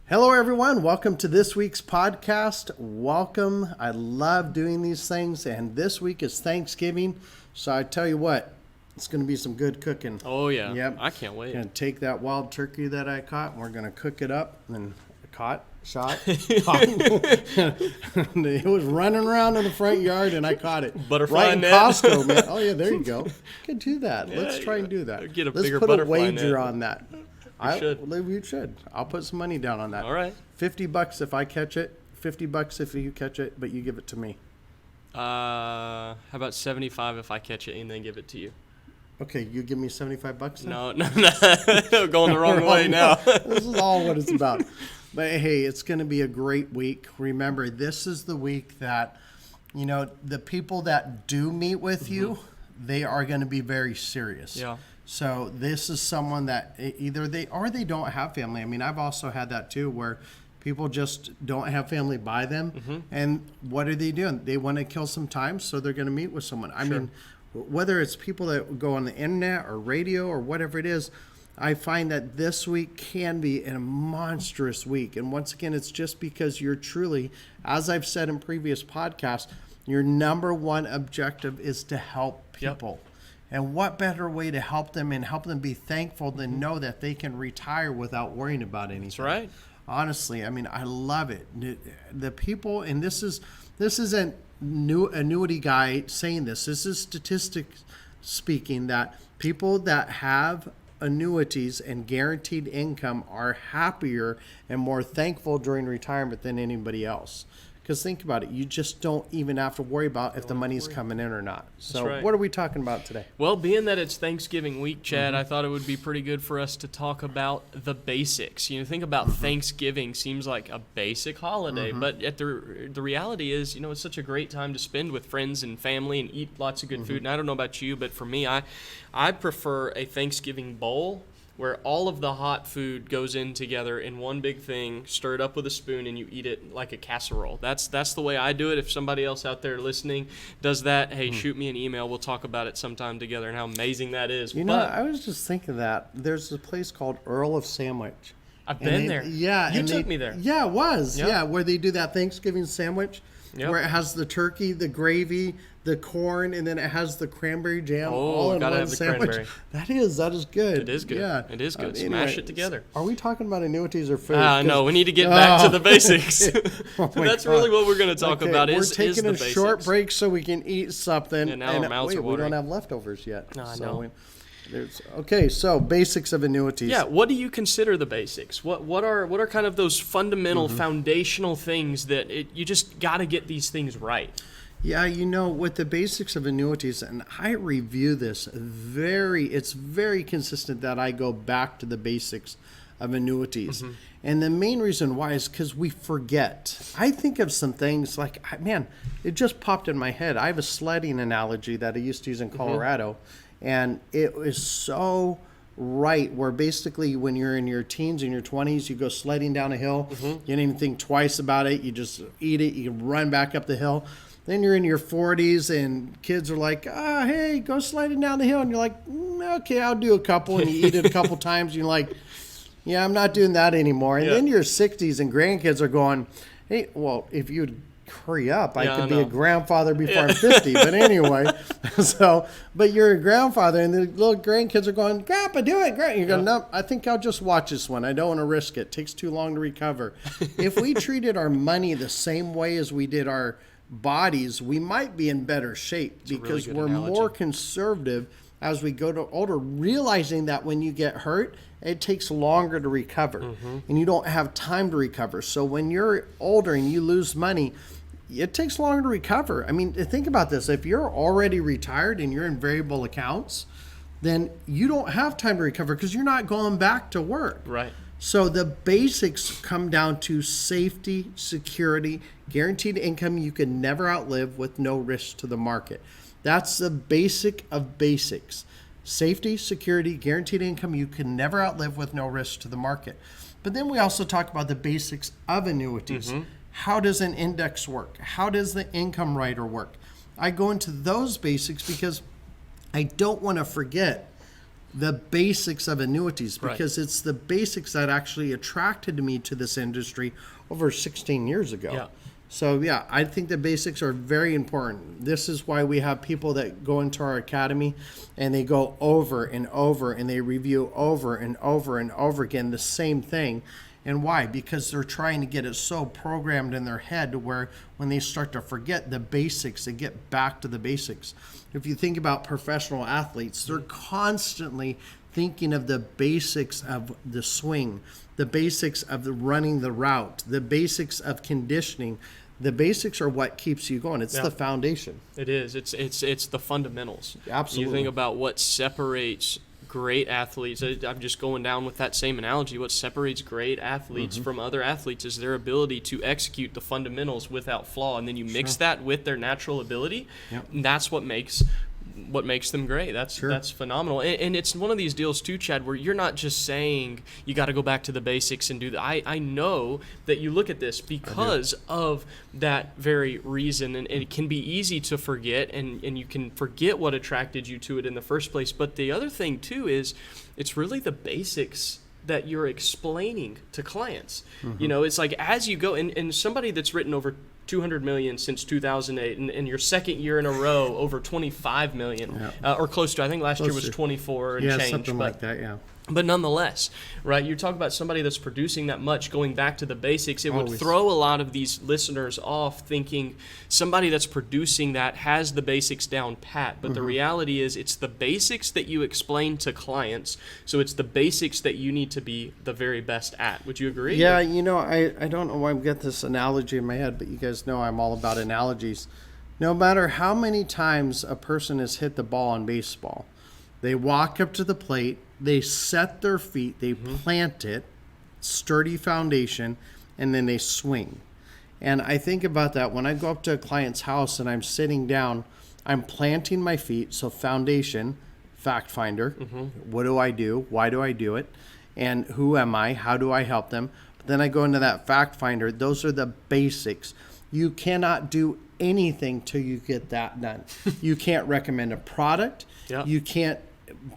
Hello, everyone. Welcome to this week's podcast. Welcome. I love doing these things, and this week is Thanksgiving, so I tell you what, it's going to be some good cooking. Oh, yeah. Yep. I can't wait. Going to take that wild turkey that I caught, and we're going to cook it up, and caught. It was running around in the front yard, and I caught it. Butterfly right in net. Costco, man. Oh, yeah, there you go. Could do that. Yeah, Let's try and do that. Get a Let's bigger put a butterfly wager net. on that. You should. I'll put some money down on that. All right. $50 if I catch it. $50 if you catch it, but you give it to me. How about 75 if I catch it and then give it to you? Okay, you give me $75 then? No. Going the wrong way now. This is all what it's about. But hey, it's going to be a great week. Remember, this is the week that, the people that do meet with you, they are going to be very serious. Yeah. So this is someone that either they don't have family. I mean, I've also had that too, where people just don't have family by them. And what are they doing? They want to kill some time, so they're going to meet with someone. I mean, whether it's people that go on the internet or radio or whatever it is, I find that this week can be a monstrous week. And once again, it's just because you're truly, as I've said in previous podcasts, your number one objective is to help people. Yep. And what better way to help them and help them be thankful than know that they can retire without worrying about anything. That's right. Honestly, I mean, I love it. The people, and this isn't new annuity guy saying this. This is statistics speaking that people that have annuities and guaranteed income are happier and more thankful during retirement than anybody else. Because think about it, you just don't even have to worry about if the money's coming in or not. So right. What are we talking about today? Well, being that it's Thanksgiving week, Chad, I thought it would be pretty good for us to talk about the basics. Think about Thanksgiving seems like a basic holiday, but the reality is, it's such a great time to spend with friends and family and eat lots of good food. And I don't know about you, but for me, I prefer a Thanksgiving bowl where all of the hot food goes in together in one big thing, stirred up with a spoon, and you eat it like a casserole. That's the way I do it. If somebody else out there listening does that, hey, shoot me an email. We'll talk about it sometime together and how amazing that is. I was just thinking that there's a place called Earl of Sandwich. I've been there. Yeah. You took me there. Yeah, it was. Yep. Yeah, where they do that Thanksgiving sandwich where it has the turkey, the gravy, the corn, and then it has the cranberry jam all in gotta one have the sandwich. cranberry. That is good. It is good. Yeah. It is good. Anyway, Smash it together. Are we talking about annuities or food? No, we need to get back to the basics. That's God. really what we're going to talk about. We're Is taking the a basics. short break so we can eat something. And now our mouths are we don't watering. have leftovers yet. No, I know. So basics of annuities. Yeah, what do you consider the basics? What are kind of those fundamental, foundational things that you just got to get these things right? Yeah, with the basics of annuities, and I review this it's very consistent that I go back to the basics of annuities. And the main reason why is because we forget. I think of some things like, man, it just popped in my head. I have a sledding analogy that I used to use in Colorado, and it was so right, where basically when you're in your teens and your 20s, you go sledding down a hill. You don't even think twice about it. You just eat it. You run back up the hill. Then you're in your 40s and kids are like, hey, go sliding down the hill. And you're like, okay, I'll do a couple. And you eat it a couple times. And you're like, yeah, I'm not doing that anymore. And then your 60s and grandkids are going, hey, well, if you'd hurry up, I could be a grandfather before I'm 50. But anyway, but you're a grandfather and the little grandkids are going, Grandpa, do it. You're going, no, I think I'll just watch this one. I don't want to risk it. It takes too long to recover. If we treated our money the same way as we did our bodies, we might be in better shape because we're more conservative as we go to older, realizing that when you get hurt, it takes longer to recover and you don't have time to recover. So when you're older and you lose money, it takes longer to recover. I mean, think about this. If you're already retired and you're in variable accounts, then you don't have time to recover because you're not going back to work. Right. So the basics come down to safety, security, guaranteed income you can never outlive with no risk to the market. That's the basic of basics. Safety, security, guaranteed income you can never outlive with no risk to the market. But then we also talk about the basics of annuities. How does an index work? How does the income rider work? I go into those basics because I don't want to forget the basics of annuities, Right. because it's the basics that actually attracted me to this industry over 16 years ago. Yeah. So yeah, I think the basics are very important. This is why we have people that go into our academy and they go over and over and they review over and over and over again the same thing. And why? Because they're trying to get it so programmed in their head to where when they start to forget the basics, they get back to the basics. If you think about professional athletes, they're constantly thinking of the basics of the swing, the basics of the running the route, the basics of conditioning. The basics are what keeps you going. It's the foundation. It is. It's the fundamentals. Absolutely. You think about what separates great athletes. I'm just going down with that same analogy. What separates great athletes from other athletes is their ability to execute the fundamentals without flaw. And then you mix that with their natural ability. Yep. And that's what makes them great. That's phenomenal. And it's one of these deals too, Chad, where you're not just saying you got to go back to the basics and do that. I know that you look at this because of that very reason, and it can be easy to forget, and you can forget what attracted you to it in the first place. But the other thing too is it's really the basics that you're explaining to clients. You know, it's like as you go, and somebody that's written over 200 million since 2008, and your second year in a row over 25 million, or close to. I think last year was 24 and change. Something like that. Yeah. But nonetheless, right, you talk about somebody that's producing that much, going back to the basics, it would Always. throw a lot of these listeners off thinking somebody that's producing that has the basics down pat. But the reality is it's the basics that you explain to clients, so it's the basics that you need to be the very best at. Would you agree? Yeah, you know, I don't know why I've got this analogy in my head, but you guys know I'm all about analogies. No matter how many times a person has hit the ball in baseball, they walk up to the plate, they set their feet, they plant it, sturdy foundation, and then they swing. And I think about that when I go up to a client's house and I'm sitting down, I'm planting my feet, so foundation, fact finder, what do I do, why do I do it, and who am I, how do I help them. But then I go into that fact finder, those are the basics. You cannot do anything till you get that done. You can't recommend a product, you can't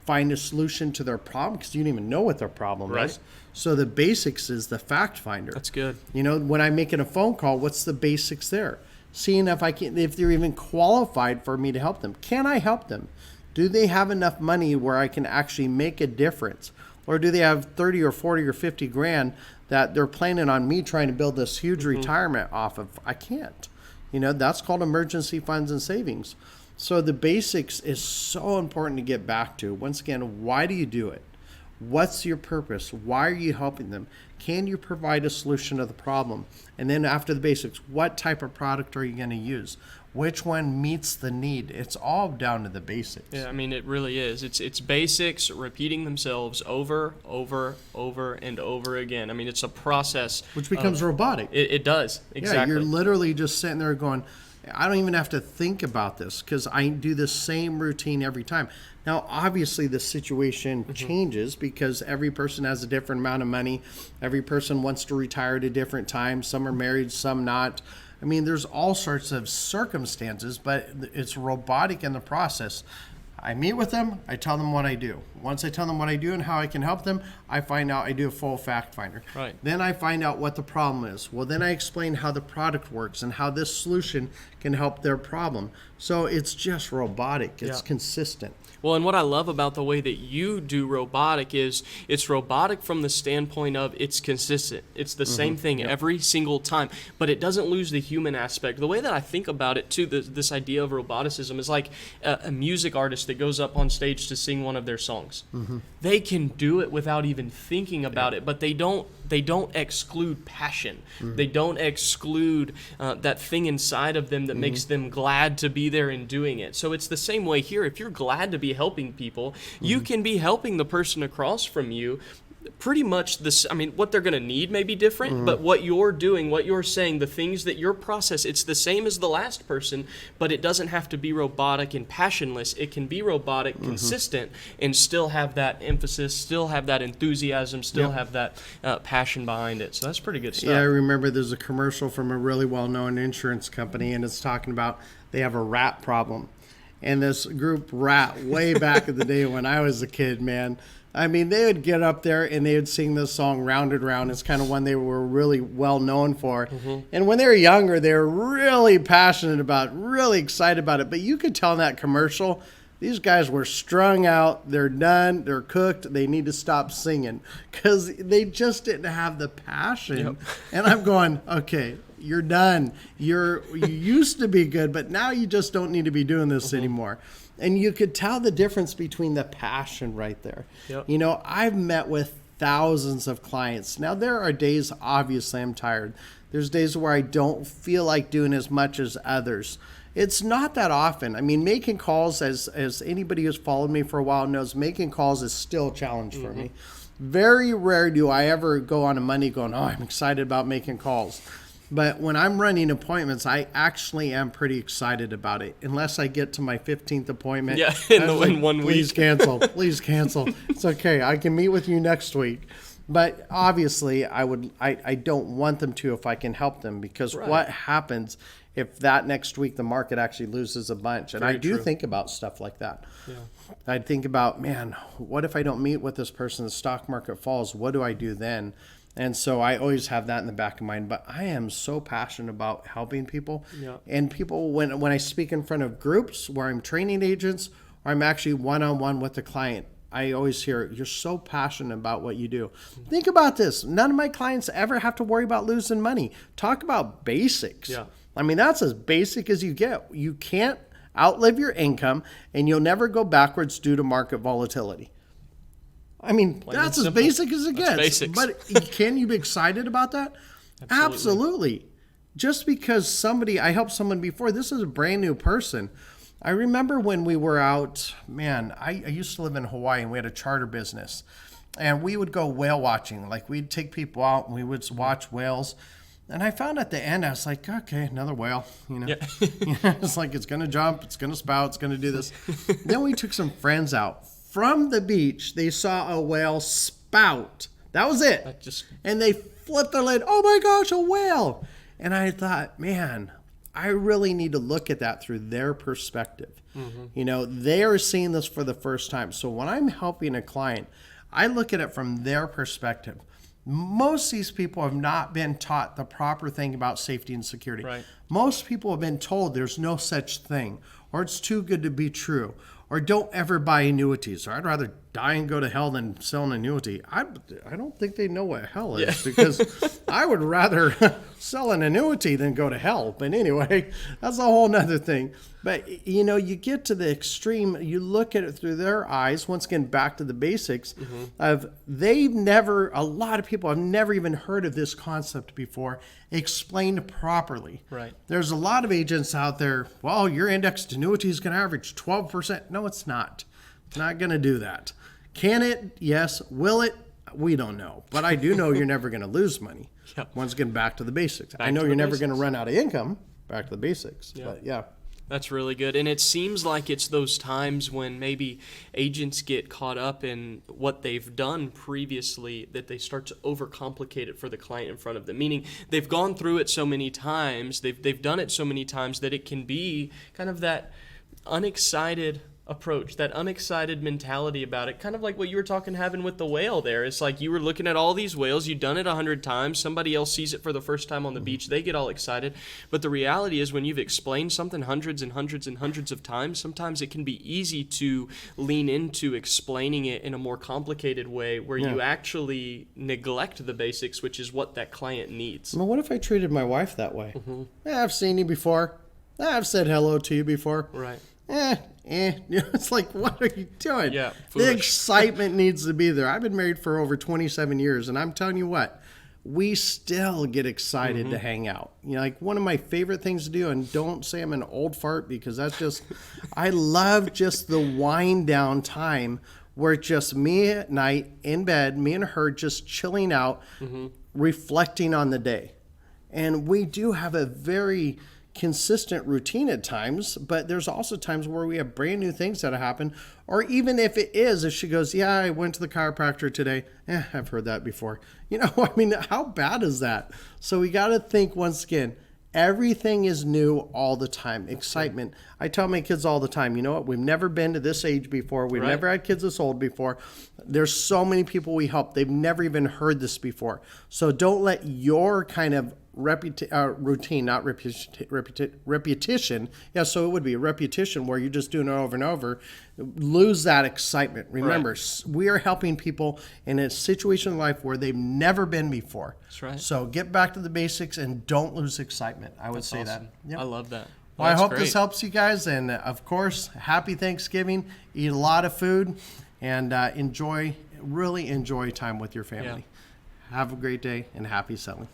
find a solution to their problem because you don't even know what their problem is. So the basics is the fact finder. That's good. You know, when I'm making a phone call, what's the basics there? Seeing if they're even qualified for me to help them. Can I help them? Do they have enough money where I can actually make a difference? Or do they have 30 or 40 or 50 grand that they're planning on me trying to build this huge retirement off of? I can't. You know, that's called emergency funds and savings. So the basics is so important to get back to. Once again, why do you do it? What's your purpose? Why are you helping them? Can you provide a solution to the problem? And then after the basics, what type of product are you going to use? Which one meets the need? It's all down to the basics. Yeah, I mean, it really is. It's basics repeating themselves over, and over again. I mean, it's a process. Which becomes robotic. It does, exactly. Yeah, you're literally just sitting there going, I don't even have to think about this because I do the same routine every time. Now, obviously, the situation changes because every person has a different amount of money. Every person wants to retire at a different time. Some are married, some not. I mean, there's all sorts of circumstances, but it's robotic in the process. I meet with them, I tell them what I do. Once I tell them what I do and how I can help them, I find out I do a full fact finder. Right. Then I find out what the problem is. Well, then I explain how the product works and how this solution can help their problem. So it's just robotic. It's consistent. Well, and what I love about the way that you do robotic is it's robotic from the standpoint of it's consistent. It's the same thing every single time, but it doesn't lose the human aspect. The way that I think about it, too, this idea of roboticism is like a music artist that goes up on stage to sing one of their songs. They can do it without even thinking about it, but they don't exclude passion. They don't exclude that thing inside of them that makes them glad to be there and doing it. So it's the same way here. If you're glad to be helping people, you can be helping the person across from you pretty much this. I mean, what they're going to need may be different, but what you're doing, what you're saying, the things that your process, it's the same as the last person, but it doesn't have to be robotic and passionless. It can be robotic, consistent, and still have that emphasis, still have that enthusiasm, still have that passion behind it. So that's pretty good stuff. Yeah, I remember there's a commercial from a really well-known insurance company, and it's talking about they have a rat problem. and this group Rat way back in the day when I was a kid, man. I mean, they would get up there and they would sing this song Rounded Round. It's kind of one they were really well known for. And when they were younger, they were really passionate about it, really excited about it. But you could tell in that commercial, these guys were strung out. They're done. They're cooked. They need to stop singing because they just didn't have the passion. Yep. And I'm going, okay, you're done. You used to be good, but now you just don't need to be doing this anymore. And you could tell the difference between the passion right there. Yep. You know, I've met with thousands of clients. Now, there are days, obviously, I'm tired. There's days where I don't feel like doing as much as others. It's not that often. I mean, making calls, as anybody who's followed me for a while knows, making calls is still a challenge for me. Very rare do I ever go on a Monday going, oh, I'm excited about making calls. But when I'm running appointments, I actually am pretty excited about it. Unless I get to my 15th appointment. Yeah, in 1 week. Please cancel. Please cancel. It's okay. I can meet with you next week. But obviously, I don't want them to if I can help them. Because what happens if that next week the market actually loses a bunch? And I do think about stuff like that. Yeah. I think about, man, what if I don't meet with this person? The stock market falls. What do I do then? And so I always have that in the back of mind. But I am so passionate about helping people. Yeah. And people, when I speak in front of groups where I'm training agents or I'm actually one-on-one with the client, I always hear, you're so passionate about what you do. Think about this. None of my clients ever have to worry about losing money. Talk about basics. Yeah. I mean, that's as basic as you get. You can't outlive your income, and you'll never go backwards due to market volatility. I mean, that's as basic as it gets. Basics. But can you be excited about that? Absolutely. Just because I helped someone before, this is a brand new person. I remember when we were out, man, I used to live in Hawaii and we had a charter business. And we would go whale watching. Like we'd take people out and we would watch whales. And I found at the end, I was like, okay, another whale. You know, it's like it's going to jump, it's going to spout, it's going to do this. Then we took some friends out. From the beach, they saw a whale spout. That was it. And they flipped their lid. Oh my gosh, a whale. And I thought, man, I really need to look at that through their perspective. You know, they are seeing this for the first time. So when I'm helping a client, I look at it from their perspective. Most of these people have not been taught the proper thing about safety and security. Right. Most people have been told there's no such thing, or it's too good to be true, or don't ever buy annuities, or I'd rather die and go to hell than sell an annuity. I don't think they know what hell is because I would rather sell an annuity than go to hell. But anyway, that's a whole nother thing. But, you know, you get to the extreme, you look at it through their eyes, once again, back to the basics of a lot of people have never even heard of this concept before, explained properly. Right. There's a lot of agents out there, well, your indexed annuity is going to average 12%. No, it's not. It's not going to do that. Can it? Yes. Will it? We don't know. But I do know you're never going to lose money. Yep. Once again, back to the basics. I know you're never going to run out of income. Back to the basics. Yep. But yeah. That's really good. And it seems like it's those times when maybe agents get caught up in what they've done previously that they start to overcomplicate it for the client in front of them. Meaning they've gone through it so many times, they've done it so many times that it can be kind of that unexcited approach, that unexcited mentality about it, kind of like what you were having with the whale there. It's like you were looking at all these whales, you've done it 100 times, somebody else sees it for the first time on the beach, they get all excited. But the reality is when you've explained something hundreds and hundreds and hundreds of times, sometimes it can be easy to lean into explaining it in a more complicated way where you actually neglect the basics, which is what that client needs. Well, what if I treated my wife that way? I've seen you before. I've said hello to you before. Right. It's like, what are you doing? Yeah, the excitement needs to be there. I've been married for over 27 years, and I'm telling you what, we still get excited to hang out. You know, like one of my favorite things to do, and don't say I'm an old fart because that's just, I love just the wind down time where it's just me at night in bed, me and her just chilling out, reflecting on the day. And we do have a very consistent routine at times, but there's also times where we have brand new things that happen. Or even if she goes, yeah, I went to the chiropractor today. I've heard that before. You know, I mean, how bad is that? So we got to think once again, Everything is new all the time. Excitement. I tell my kids all the time, you know what? We've never been to this age before. We've Right. never had kids this old before. There's so many people we help. They've never even heard this before. So don't let your kind of routine, not repetition. Yeah, so it would be a repetition where you're just doing it over and over. Lose that excitement. Remember, we are helping people in a situation in life where they've never been before. That's right. So get back to the basics and don't lose excitement. I would say Awesome. that. Yep. I love that. Well, I that's hope great. this helps you guys. And of course, happy Thanksgiving. Eat a lot of food and really enjoy time with your family. Have a great day and happy selling.